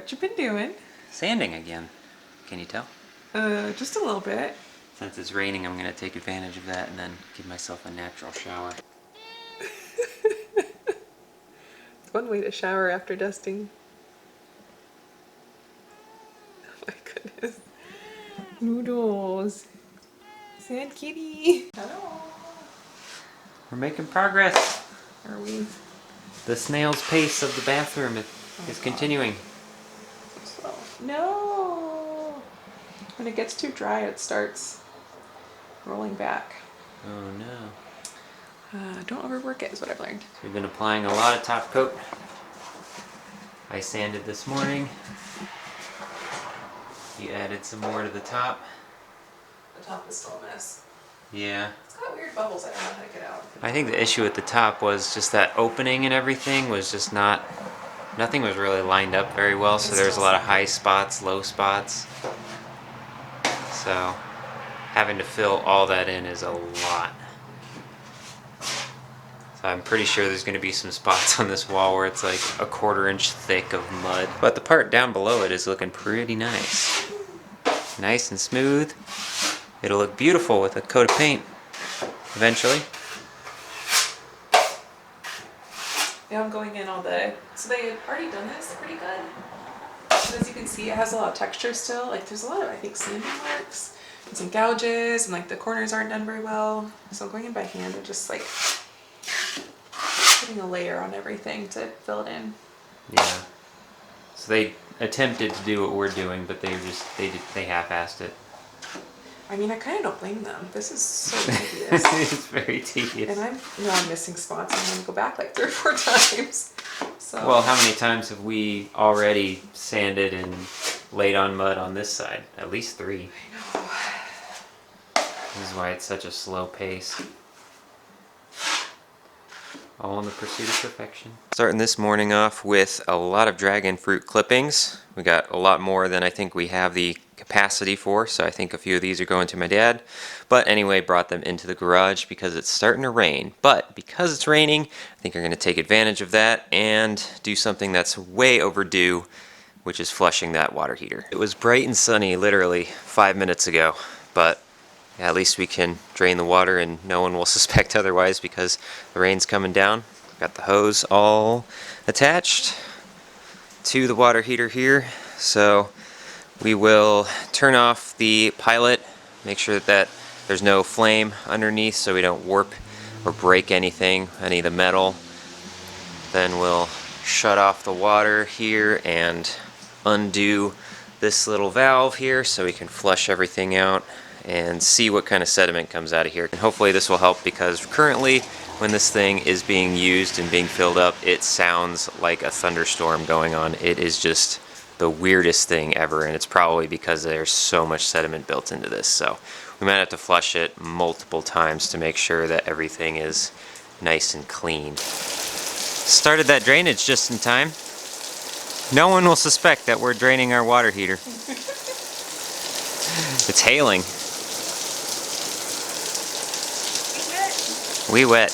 What you been doing? Sanding again. Can you tell? Just a little bit. Since it's raining, I'm going to take advantage of that and then give myself a natural shower. It's one way to shower after dusting. Oh my goodness. Noodles. Sand kitty. Hello. We're making progress. Are we? The snail's pace of the bathroom is continuing. So, no. When it gets too dry, it starts rolling back. Oh no. Don't overwork it is what I've learned. So we've been applying a lot of top coat. I sanded this morning. You added some more to the top. The top is still a mess. Yeah. It's got weird bubbles I don't know how to get out. I think the issue at the top was just that opening and everything was just nothing was really lined up very well, so there's a lot of high spots, low spots. So having to fill all that in is a lot. So I'm pretty sure there's going to be some spots on this wall where it's like a 1/4 inch thick of mud. But the part down below it is looking pretty nice. Nice and smooth. It'll look beautiful with a coat of paint eventually. Yeah, I'm going in all day. So they had already done this pretty good. But as you can see, it has a lot of texture still. Like there's a lot of, I think, sanding marks and some gouges, and like the corners aren't done very well. So I'm going in by hand and just like putting a layer on everything to fill it in. Yeah. So they attempted to do what we're doing, but they half-assed it. I mean, I kind of don't blame them. This is so tedious. It's very tedious. And I'm missing spots. I'm gonna go back like 3 or 4 times. So. Well, how many times have we already sanded and laid on mud on this side? At least 3. I know. This is why it's such a slow pace. All in the pursuit of perfection. Starting this morning off with a lot of dragon fruit clippings. We got a lot more than I think we have the capacity for, so I think a few of these are going to my dad. But anyway, brought them into the garage because it's starting to rain. But because it's raining, I think I'm going to take advantage of that and do something that's way overdue, which is flushing that water heater. It was bright and sunny literally 5 minutes ago, but yeah, at least we can drain the water and no one will suspect otherwise because the rain's coming down. Got the hose all attached to the water heater here. So we will turn off the pilot, make sure that there's no flame underneath so we don't warp or break anything, any of the metal. Then we'll shut off the water here and undo this little valve here so we can flush everything out and see what kind of sediment comes out of here. And hopefully this will help because currently when this thing is being used and being filled up, it sounds like a thunderstorm going on. It is just the weirdest thing ever, and it's probably because there's so much sediment built into this. So we might have to flush it multiple times to make sure that everything is nice and clean. Started that drainage just in time. No one will suspect that we're draining our water heater. It's hailing. We wet.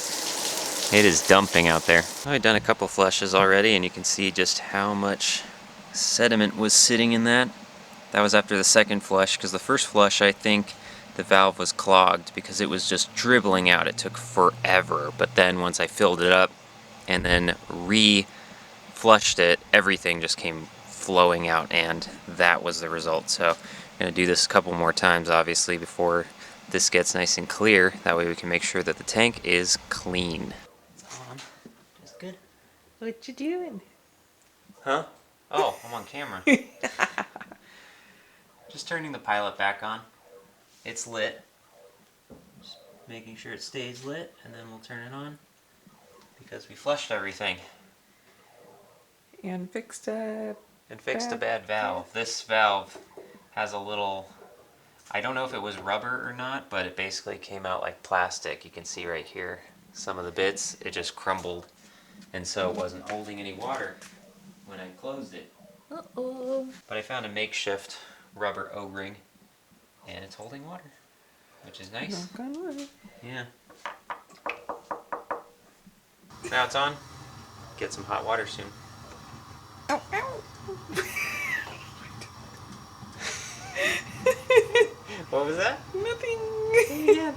It is dumping out there. I've done a couple flushes already and you can see just how much sediment was sitting in that. That was after the second flush, because the first flush I think the valve was clogged because it was just dribbling out. It took forever, but then once I filled it up and then re-flushed it, everything just came flowing out and that was the result. So I'm going to do this a couple more times obviously before this gets nice and clear. That way we can make sure that the tank is clean. It's on. Just good. What you doing? Huh? Oh, I'm on camera. Just turning the pilot back on. It's lit. Just making sure it stays lit, and then we'll turn it on because we flushed everything. And fixed a bad valve. This valve has a little, I don't know if it was rubber or not, but it basically came out like plastic. You can see right here some of the bits. It just crumbled, and so it wasn't holding any water when I closed it. Uh-oh. But I found a makeshift rubber O-ring, and it's holding water, which is nice. Knock on wood. Yeah. Now it's on. Get some hot water soon. Ow, ow. What was that? Nothing. Say it again.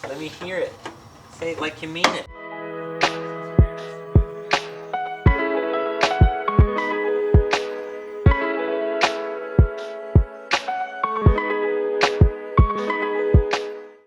Let me hear it. Say it like you mean it.